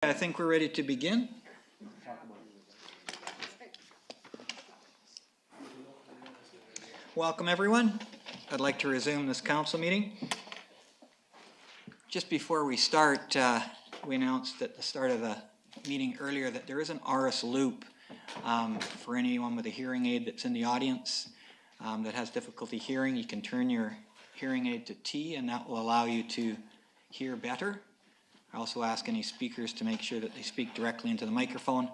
I think we're ready to begin. Welcome, everyone. I'd like to resume this council meeting. Just before we start, we announced at the start of the meeting earlier that there is an RS loop for anyone with a hearing aid that's in the audience that has difficulty hearing. You can turn your hearing aid to T, and that will allow you to hear better. I also ask any speakers to make sure that they speak directly into the microphone,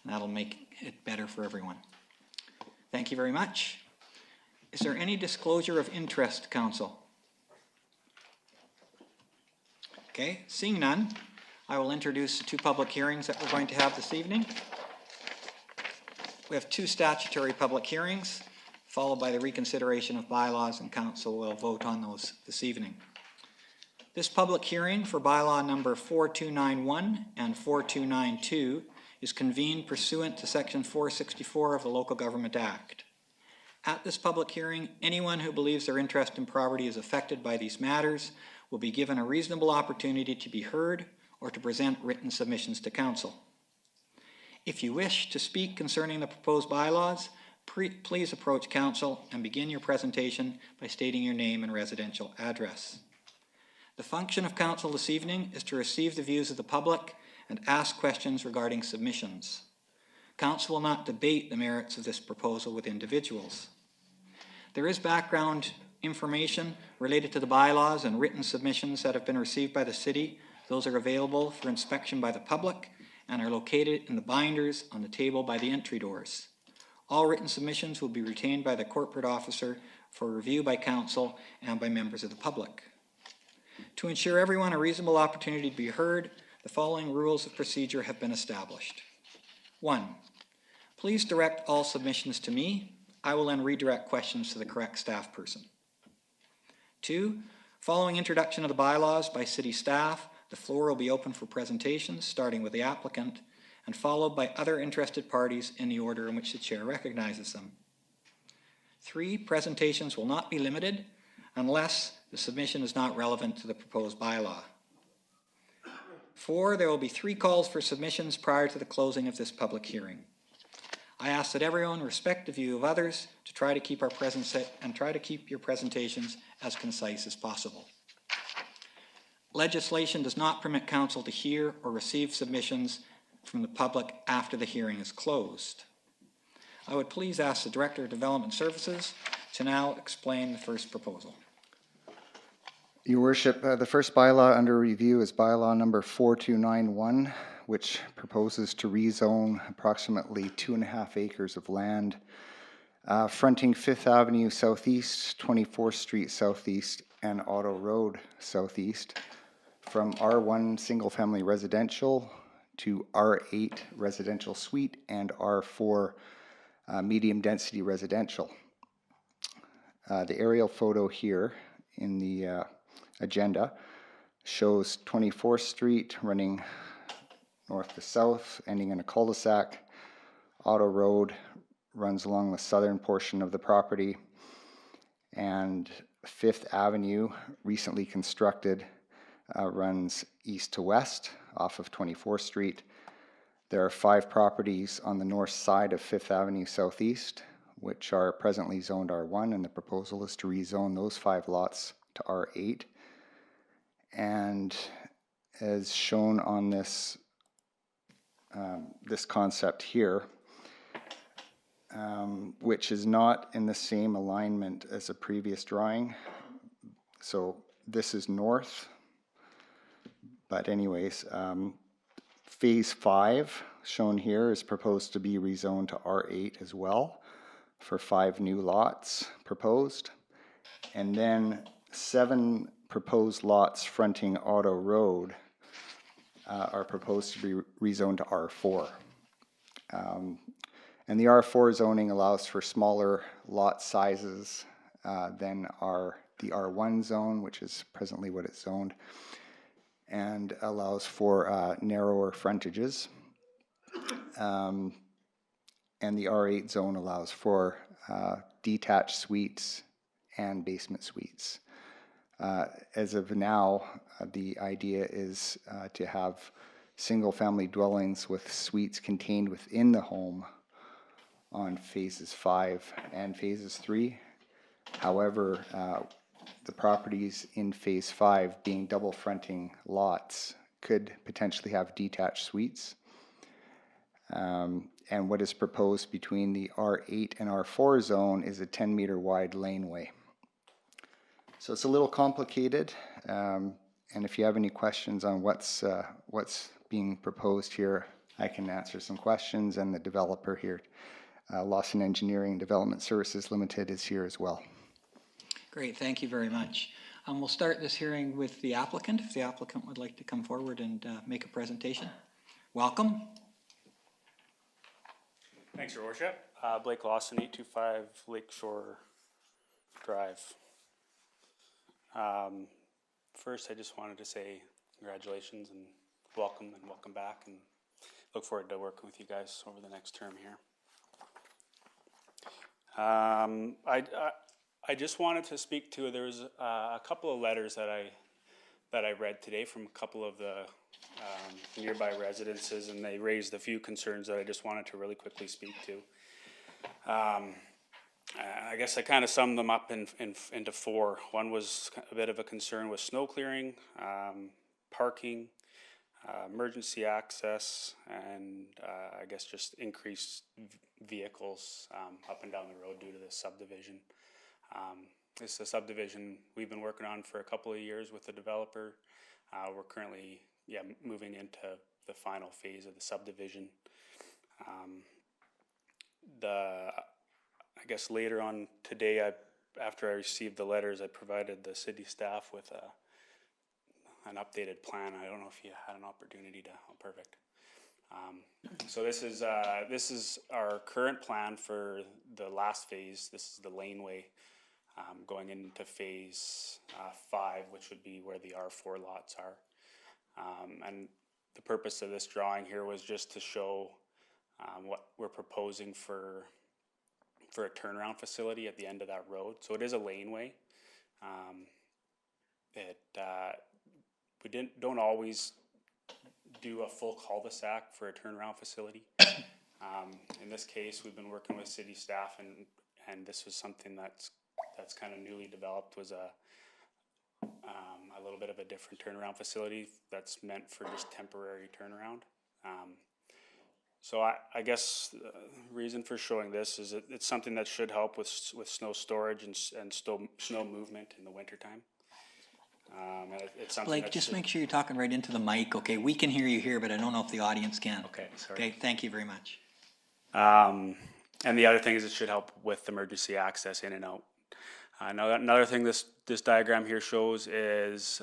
and that'll make it better for everyone. Thank you very much. Is there any disclosure of interest, council? Okay, seeing none, I will introduce the two public hearings that we're going to have this evening. We have two statutory public hearings, followed by the reconsideration of bylaws, and council will vote on those this evening. This public hearing for bylaw number 4291 and 4292 is convened pursuant to section 464 of the Local Government Act. At this public hearing, anyone who believes their interest in property is affected by these matters will be given a reasonable opportunity to be heard or to present written submissions to council. If you wish to speak concerning the proposed bylaws, please approach council and begin your presentation by stating your name and residential address. The function of council this evening is to receive the views of the public and ask questions regarding submissions. Council will not debate the merits of this proposal with individuals. There is background information related to the bylaws and written submissions that have been received by the city. Those are available for inspection by the public and are located in the binders on the table by the entry doors. All written submissions will be retained by the corporate officer for review by council and by members of the public. To ensure everyone a reasonable opportunity to be heard, the following rules of procedure have been established. 1. Please direct all submissions to me. I will then redirect questions to the correct staff person. 2. Following introduction of the bylaws by city staff, the floor will be open for presentations, starting with the applicant, and followed by other interested parties in the order in which the chair recognizes them. 3. Presentations will not be limited unless the submission is not relevant to the proposed bylaw. 4. There will be 3 calls for submissions prior to the closing of this public hearing. I ask that everyone respect the view of others to try to keep your presentations as concise as possible. Legislation does not permit council to hear or receive submissions from the public after the hearing is closed. I would please ask the Director of Development Services to now explain the first proposal. Your Worship, the first bylaw under review is bylaw number 4291, which proposes to rezone approximately 2.5 acres of land fronting 5th Avenue Southeast, 24th Street Southeast, and Auto Road Southeast from R1 single-family residential to R8 residential suite and R4 medium-density residential. The aerial photo here in the agenda shows 24th Street running north to south, ending in a cul-de-sac. Auto Road runs along the southern portion of the property, and 5th Avenue, recently constructed, runs east to west off of 24th Street. There are 5 properties on the north side of 5th Avenue Southeast, which are presently zoned R1, and the proposal is to rezone those 5 lots to R8. And as shown on this concept here, which is not in the same alignment as a previous drawing. So this is north, but anyways, phase 5 shown here is proposed to be rezoned to R8 as well for 5 new lots proposed. And then 7 proposed lots fronting Auto Road are proposed to be rezoned to R4. And the R4 zoning allows for smaller lot sizes than the R1 zone, which is presently what it's zoned, and allows for narrower frontages. And the R8 zone allows for detached suites and basement suites. As of now, the idea is to have single-family dwellings with suites contained within the home on phases 5 and phases 3. However, the properties in phase 5 being double fronting lots could potentially have detached suites. And what is proposed between the R8 and R4 zone is a 10-meter wide laneway. So it's a little complicated, and if you have any questions on what's being proposed here, I can answer some questions, and the developer here, Lawson Engineering Development Services Limited, is here as well. Great, thank you very much. We'll start this hearing with the applicant, if the applicant would like to come forward and make a presentation. Welcome. Thanks, Your Worship. Blake Lawson, 825 Lakeshore Drive. First, I just wanted to say congratulations and welcome back, and look forward to working with you guys over the next term here. I just wanted to speak to, there's a couple of letters that I read today from a couple of the nearby residences, and they raised a few concerns that I just wanted to really quickly speak to. I guess I kind of summed them up into 4. One was a bit of a concern with snow clearing, parking, emergency access, and I guess just increased vehicles up and down the road due to this subdivision. This is a subdivision we've been working on for a couple of years with the developer. We're currently moving into the final phase of the subdivision. I guess later on today, after I received the letters, I provided the city staff with an updated plan. I don't know if you had an opportunity to. Oh, perfect. So this is our current plan for the last phase. This is the laneway going into phase 5, which would be where the R4 lots are. And the purpose of this drawing here was just to show what we're proposing for a turnaround facility at the end of that road. So it is a laneway. We don't always do a full cul-de-sac for a turnaround facility. In this case, we've been working with city staff, and this was something that's kind of newly developed, was a little bit of a different turnaround facility that's meant for just temporary turnaround. So I guess the reason for showing this is it's something that should help with snow storage and snow movement in the wintertime. It's something Blake, just make sure you're talking right into the mic, okay? We can hear you here, but I don't know if the audience can. Okay, sorry. Okay, thank you very much. And the other thing is it should help with emergency access in and out. Another thing this diagram here shows is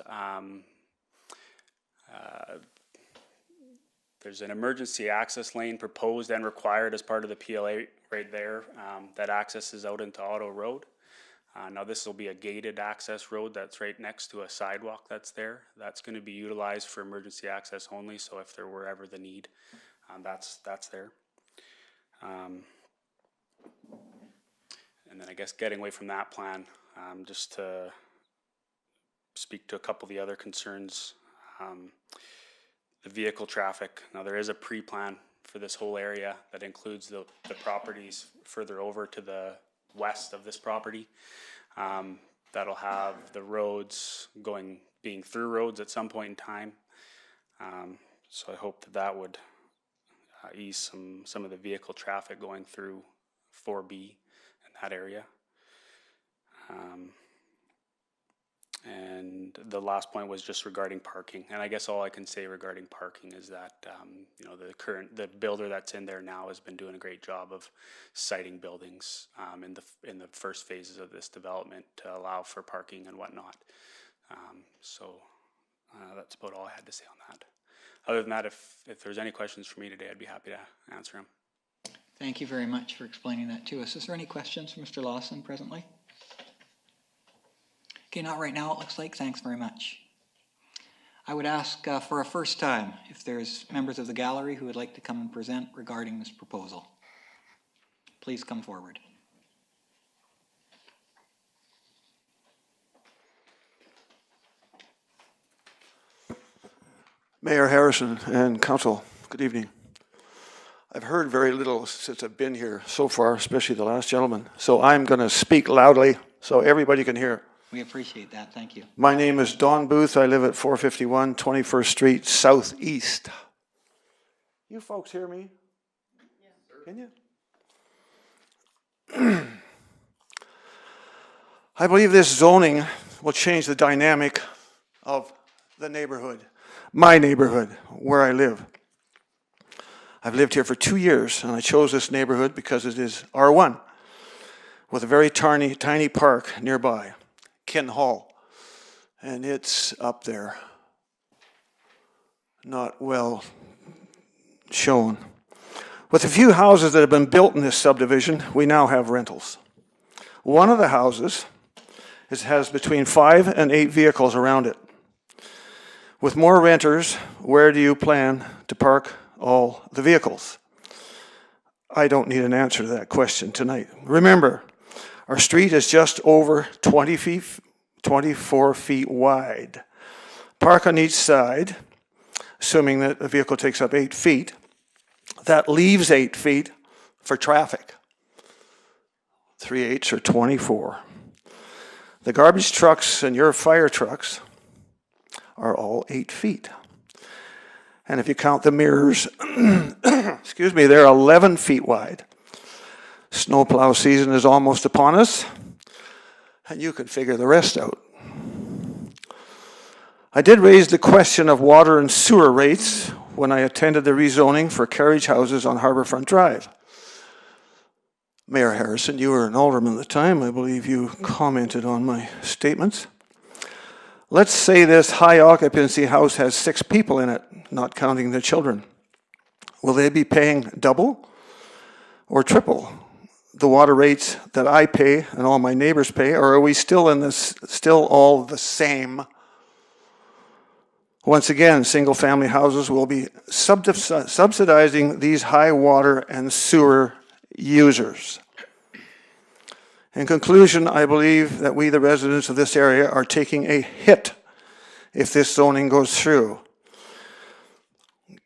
there's an emergency access lane proposed and required as part of the PLA right there that accesses out into Auto Road. Now this will be a gated access road that's right next to a sidewalk that's there. That's going to be utilized for emergency access only, so if there were ever the need, that's there. And then I guess getting away from that plan, just to speak to a couple of the other concerns. The vehicle traffic. Now there is a pre-plan for this whole area that includes the properties further over to the west of this property. That'll have the roads being through roads at some point in time. So I hope that would ease some of the vehicle traffic going through 4B in that area. And the last point was just regarding parking. And I guess all I can say regarding parking is that the builder that's in there now has been doing a great job of siting buildings in the first phases of this development to allow for parking and whatnot. So that's about all I had to say on that. Other than that, if there's any questions for me today, I'd be happy to answer them. Thank you very much for explaining that to us. Is there any questions for Mr. Lawson presently? Okay, not right now, it looks like. Thanks very much. I would ask for a first time if there's members of the gallery who would like to come and present regarding this proposal. Please come forward. Mayor Harrison and Council, good evening. I've heard very little since I've been here so far, especially the last gentleman. So I'm going to speak loudly so everybody can hear. We appreciate that. Thank you. My name is Don Booth. I live at 451 21st Street Southeast. You folks hear me? Yeah. Can you? I believe this zoning will change the dynamic of the neighborhood, my neighborhood, where I live. I've lived here for 2 years, and I chose this neighborhood because it is R1 with a very tiny park nearby, Ken Hall, and it's up there, not well shown. With a few houses that have been built in this subdivision, we now have rentals. One of the houses has between 5 and 8 vehicles around it. With more renters, where do you plan to park all the vehicles? I don't need an answer to that question tonight. Remember, our street is just over 24 feet wide. Park on each side, assuming that a vehicle takes up 8 feet. That leaves 8 feet for traffic. 3/8 are 24. The garbage trucks and your fire trucks are all 8 feet. And if you count the mirrors, excuse me, they're 11 feet wide. Snowplow season is almost upon us, and you can figure the rest out. I did raise the question of water and sewer rates when I attended the rezoning for carriage houses on Harbourfront Drive. Mayor Harrison, you were an alderman at the time. I believe you commented on my statements. Let's say this high occupancy house has 6 people in it, not counting the children. Will they be paying double or triple the water rates that I pay and all my neighbors pay, or are we still all the same? Once again, single-family houses will be subsidizing these high water and sewer users. In conclusion, I believe that we, the residents of this area, are taking a hit if this zoning goes through.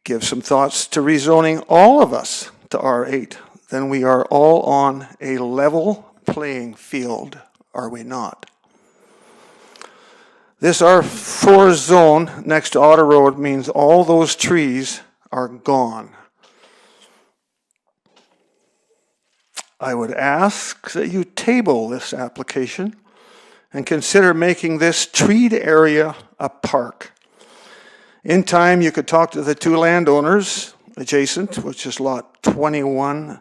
Give some thoughts to rezoning all of us to R8. Then we are all on a level playing field, are we not? This R4 zone next to Otter Road means all those trees are gone. I would ask that you table this application and consider making this treed area a park. In time, you could talk to the 2 landowners adjacent, which is lot 21,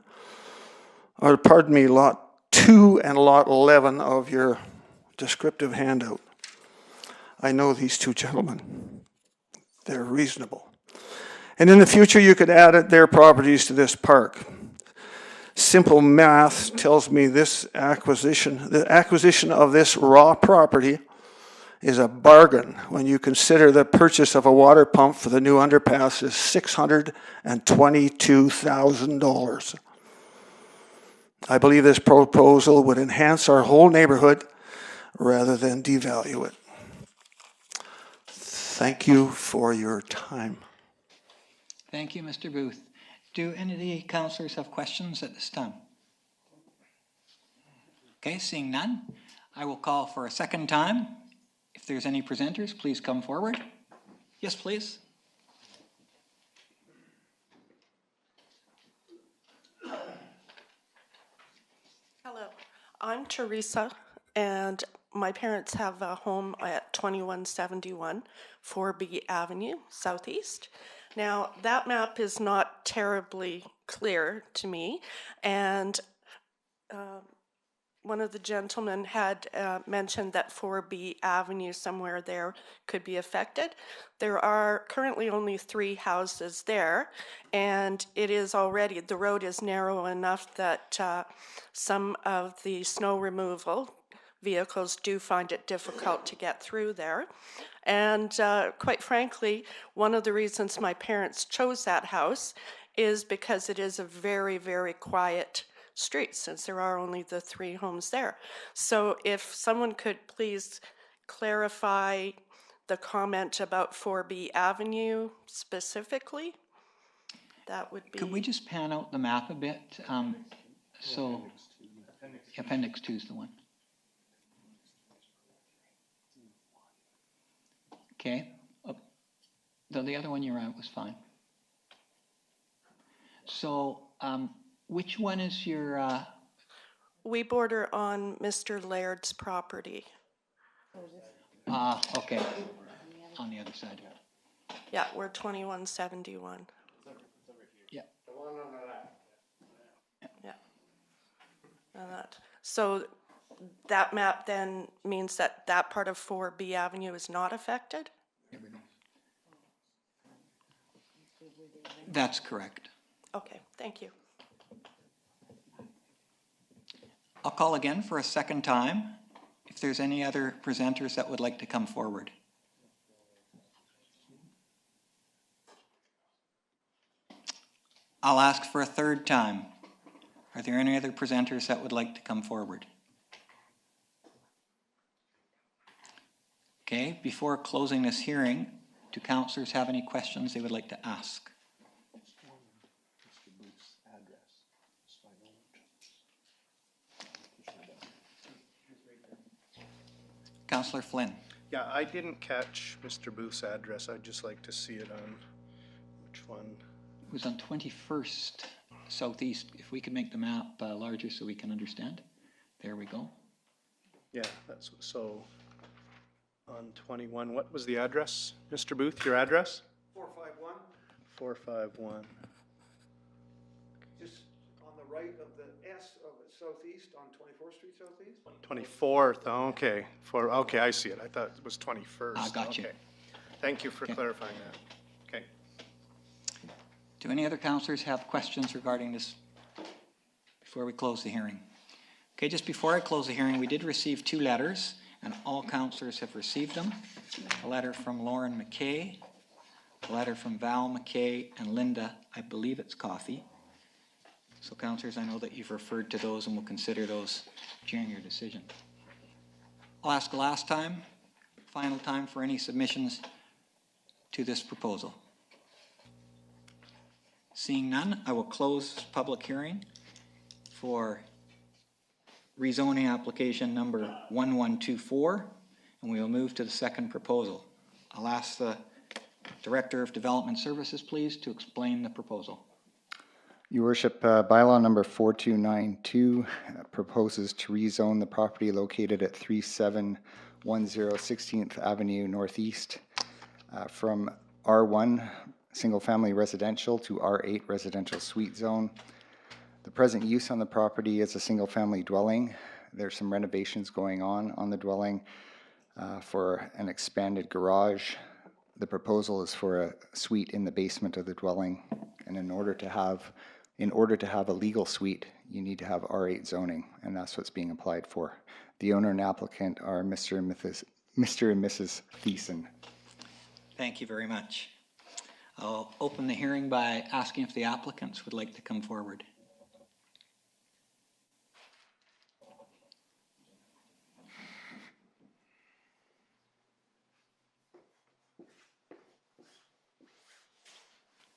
or pardon me, lot 2 and lot 11 of your descriptive handout. I know these 2 gentlemen. They're reasonable. And in the future, you could add their properties to this park. Simple math tells me the acquisition of this raw property is a bargain when you consider the purchase of a water pump for the new underpass is $622,000. I believe this proposal would enhance our whole neighborhood rather than devalue it. Thank you for your time. Thank you, Mr. Booth. Do any of the councillors have questions at this time? Okay, seeing none, I will call for a second time. If there's any presenters, please come forward. Yes, please. Hello, I'm Teresa, and my parents have a home at 2171 4B Avenue, Southeast. Now, that map is not terribly clear to me, and one of the gentlemen had mentioned that 4B Avenue somewhere there could be affected. There are currently only 3 houses there, and it is already, the road is narrow enough that some of the snow removal vehicles do find it difficult to get through there. And quite frankly, one of the reasons my parents chose that house is because it is a very, very quiet street, since there are only the 3 homes there. So if someone could please clarify the comment about 4B Avenue specifically, that would be. Could we just pan out the map a bit? So, Appendix 2 is the one. Okay. The other one you're at was fine. So, which one is your, We border on Mr. Laird's property. okay, on the other side. Yeah, we're 2171. Yeah. Yeah. And so that map then means that that part of 4B Avenue is not affected? Here we go. That's correct. Okay, thank you. I'll call again for a second time if there's any other presenters that would like to come forward. I'll ask for a third time. Are there any other presenters that would like to come forward? Okay, before closing this hearing, do councillors have any questions they would like to ask? Councillor Flynn. Yeah, I didn't catch Mr. Booth's address. I'd just like to see it on which one. It was on 21st Southeast. If we could make the map larger so we can understand. There we go. Yeah, that's so on 21. What was the address, Mr. Booth? Your address? 451, 451. just on the right of the S of Southeast on 24th Street Southeast? 24th. Okay. Okay, I see it. I thought it was 21st. I got you. Okay. Thank you for clarifying that. Okay. Do any other councillors have questions regarding this before we close the hearing? Okay, just before I close the hearing, we did receive 2 letters, and all councillors have received them. A letter from Lauren McKay, a letter from Val McKay, and Linda, I believe it's Coffey. So councillors, I know that you've referred to those and will consider those during your decision. I'll ask a last time, final time for any submissions to this proposal. Seeing none, I will close this public hearing for rezoning application number 1124, and we will move to the second proposal. I'll ask the Director of Development Services, please, to explain the proposal. Your worship, bylaw number 4292 proposes to rezone the property located at 3710 16th Avenue Northeast from R1 single-family residential to R8 residential suite zone. The present use on the property is a single-family dwelling. There's some renovations going on the dwelling for an expanded garage. The proposal is for a suite in the basement of the dwelling, and in order to have a legal suite, you need to have R8 zoning, and that's what's being applied for. The owner and applicant are Mr. and Mrs. Thiessen. Thank you very much. I'll open the hearing by asking if the applicants would like to come forward.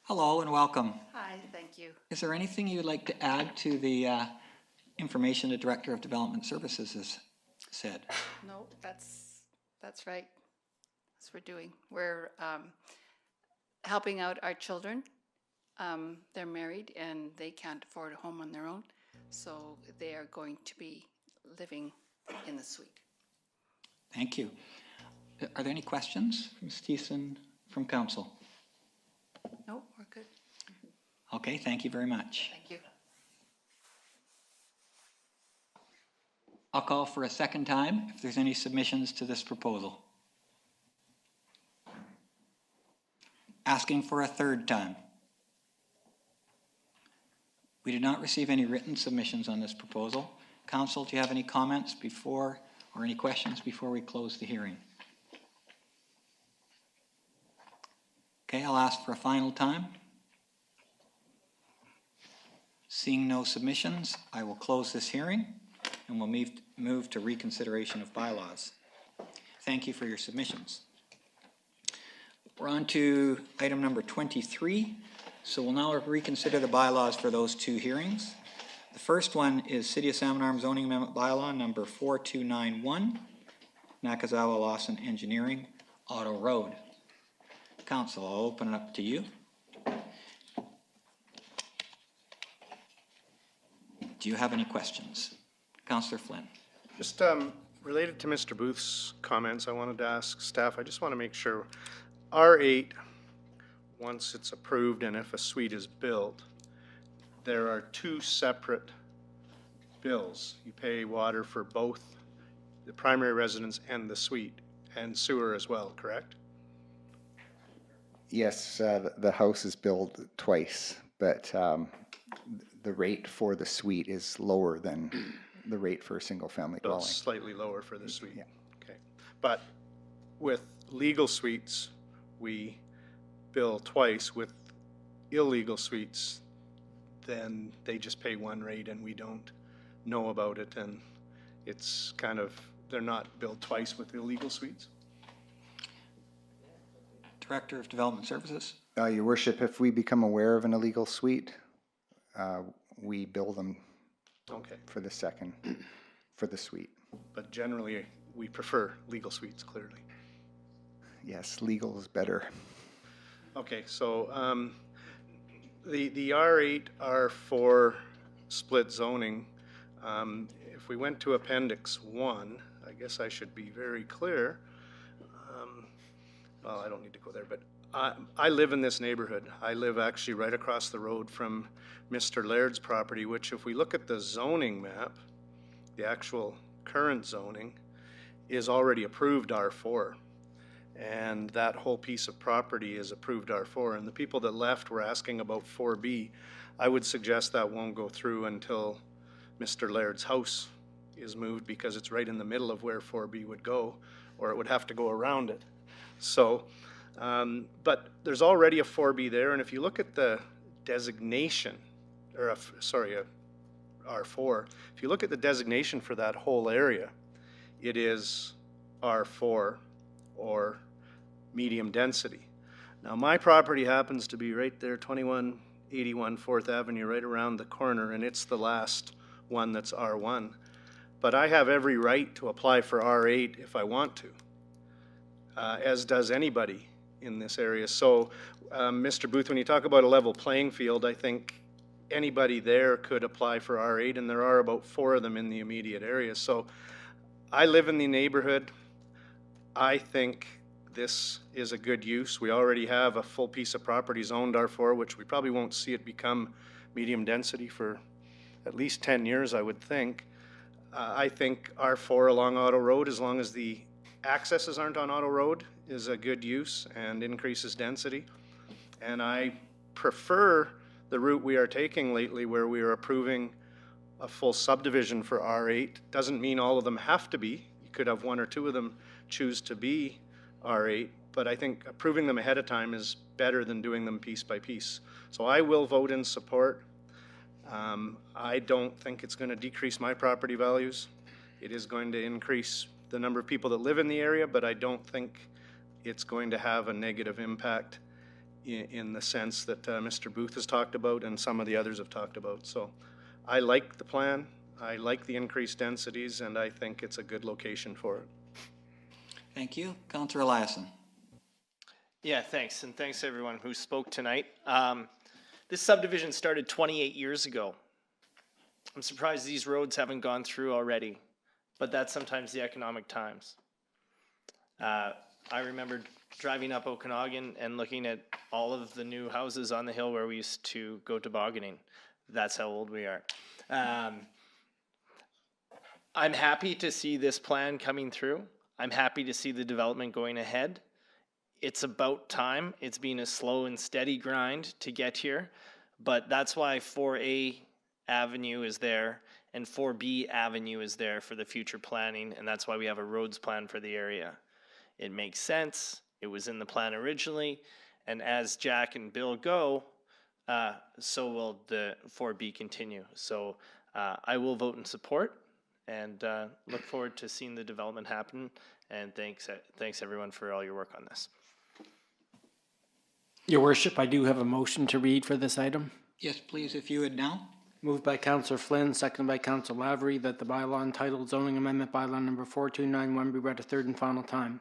Hello and welcome. Hi, thank you. Is there anything you'd like to add to the information the Director of Development Services has said? No, that's right. That's what we're doing. We're helping out our children. They're married and they can't afford a home on their own, so they are going to be living in the suite. Thank you. Are there any questions, Ms. Thiessen, from Council? No, we're good. Okay, thank you very much. Thank you. I'll call for a second time if there's any submissions to this proposal. Asking for a third time. We did not receive any written submissions on this proposal. Council, do you have any comments before or any questions before we close the hearing? Okay, I'll ask for a final time. Seeing no submissions, I will close this hearing and we'll move to reconsideration of bylaws. Thank you for your submissions. We're on to item number 23. So we'll now reconsider the bylaws for those two hearings. The first one is City of Salmon Arm zoning amendment bylaw number 4291, Nakazawa Lawson Engineering, Auto Road. Council, I'll open it up to you. Do you have any questions? Councillor Flynn. Just related to Mr. Booth's comments, I wanted to ask staff, I just want to make sure, R8, once it's approved and if a suite is built, there are two separate bills. You pay water for both the primary residence and the suite, and sewer as well, correct? Yes, the house is billed twice, but the rate for the suite is lower than the rate for a single-family So dwelling. it's slightly lower for the suite. Yeah. Okay. But with legal suites, we bill twice. With illegal suites, then they just pay one rate and we don't know about it, and it's kind of, they're not billed twice with illegal suites. Director of Development Services. Your worship, if we become aware of an illegal suite, we bill them Okay. for the second, for the suite. But generally, we prefer legal suites, clearly. Yes, legal is better. Okay, so the R8, R4 split zoning, if we went to Appendix 1, I guess I should be very clear. Well, I don't need to go there, but I live in this neighborhood. I live actually right across the road from Mr. Laird's property, which if we look at the zoning map, the actual current zoning is already approved R4. And that whole piece of property is approved R4. And the people that left were asking about 4B. I would suggest that won't go through until Mr. Laird's house is moved, because it's right in the middle of where 4B would go, or it would have to go around it. So, but there's already a 4B there, and if you look at the designation, or R4, if you look at the designation for that whole area, it is R4 or medium density. Now my property happens to be right there, 2181 4th Avenue, right around the corner, and it's the last one that's R1. But I have every right to apply for R8 if I want to, as does anybody in this area. So, Mr. Booth, when you talk about a level playing field, I think anybody there could apply for R8, and there are about 4 of them in the immediate area. So I live in the neighborhood. I think this is a good use. We already have a full piece of property zoned R4, which we probably won't see it become medium density for at least 10 years, I would think. I think R4 along Auto Road, as long as the accesses aren't on Auto Road, is a good use and increases density. And I prefer the route we are taking lately, where we are approving a full subdivision for R8. Doesn't mean all of them have to be. You could have 1 or 2 of them choose to be R8, but I think approving them ahead of time is better than doing them piece by piece. So I will vote in support. I don't think it's going to decrease my property values. It is going to increase the number of people that live in the area, but I don't think it's going to have a negative impact in the sense that Mr. Booth has talked about and some of the others have talked about. So I like the plan. I like the increased densities, and I think it's a good location for it. Thank you. Councillor Eliason. Yeah, thanks. And thanks to everyone who spoke tonight. This subdivision started 28 years ago. I'm surprised these roads haven't gone through already, but that's sometimes the economic times. I remember driving up Okanagan and looking at all of the new houses on the hill where we used to go tobogganing. That's how old we are. I'm happy to see this plan coming through. I'm happy to see the development going ahead. It's about time. It's been a slow and steady grind to get here, but that's why 4A Avenue is there and 4B Avenue is there for the future planning, and that's why we have a roads plan for the area. It makes sense. It was in the plan originally, and as Jack and Bill go, so will the 4B continue. So I will vote in support and look forward to seeing the development happen, and thanks everyone for all your work on this. Your Worship, I do have a motion to read for this item. Yes, please, if you would now. Moved by Councillor Flynn, seconded by Councillor Lavery, that the bylaw entitled zoning amendment bylaw number 4291 be read a third and final time.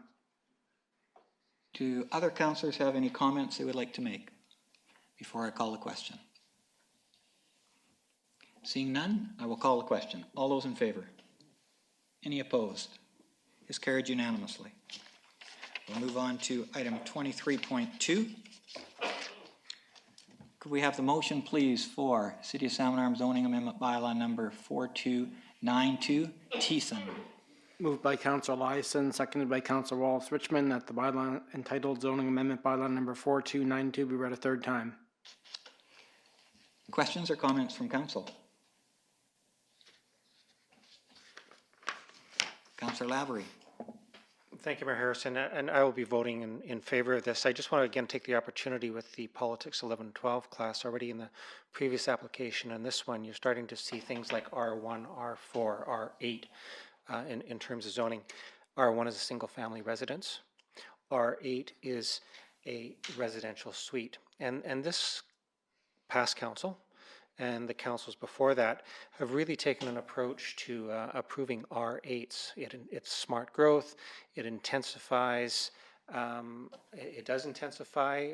Do other councillors have any comments they would like to make before I call the question? Seeing none, I will call the question. All those in favor? Any opposed? Is carried unanimously. We'll move on to item 23.2. Could we have the motion, please, for City of Salmon Arm zoning amendment bylaw number 4292, Teeson? Moved by Councillor Eliason, seconded by Councillor Wallace Richmond, that the bylaw entitled zoning amendment bylaw number 4292 be read a third time. Questions or comments from council? Councillor Lavery. Thank you, Mayor Harrison, and I will be voting in favor of this. I just want to again take the opportunity with the Politics 11-12 class already in the previous application and this one, you're starting to see things like R1, R4, R8 in terms of zoning. R1 is a single family residence. R8 is a residential suite. And this past council and the councils before that have really taken an approach to approving R8s. It's smart growth, it intensifies, it does intensify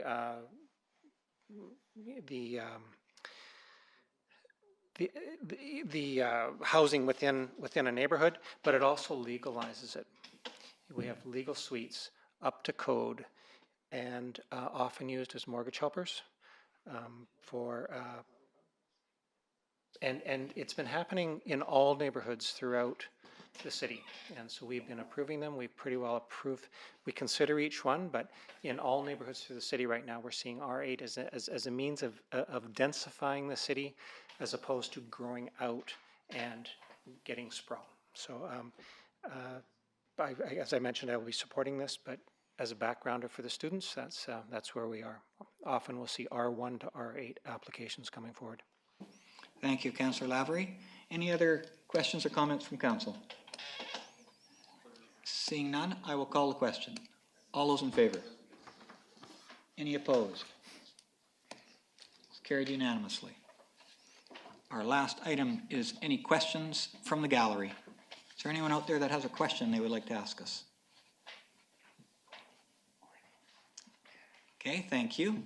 the housing within a neighborhood, but it also legalizes it. We have legal suites up to code and often used as mortgage helpers and it's been happening in all neighborhoods throughout the city. And so we've been approving them. We've pretty well approved. We consider each one, but in all neighborhoods through the city right now, we're seeing R8 as a means of densifying the city as opposed to growing out and getting sprawl. So as I mentioned, I will be supporting this, but as a backgrounder for the students, that's where we are. Often we'll see R1 to R8 applications coming forward. Thank you, Councillor Lavery. Any other questions or comments from council? Seeing none, I will call the question. All those in favor? Any opposed? It's carried unanimously. Our last item is any questions from the gallery. Is there anyone out there that has a question they would like to ask us? Okay, thank you.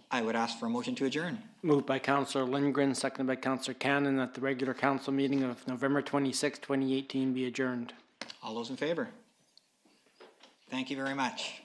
I would ask for a motion to adjourn. Moved by Councillor Lindgren, seconded by Councillor Cannon, that the regular council meeting of November 26, 2018 be adjourned. All those in favor? Thank you very much.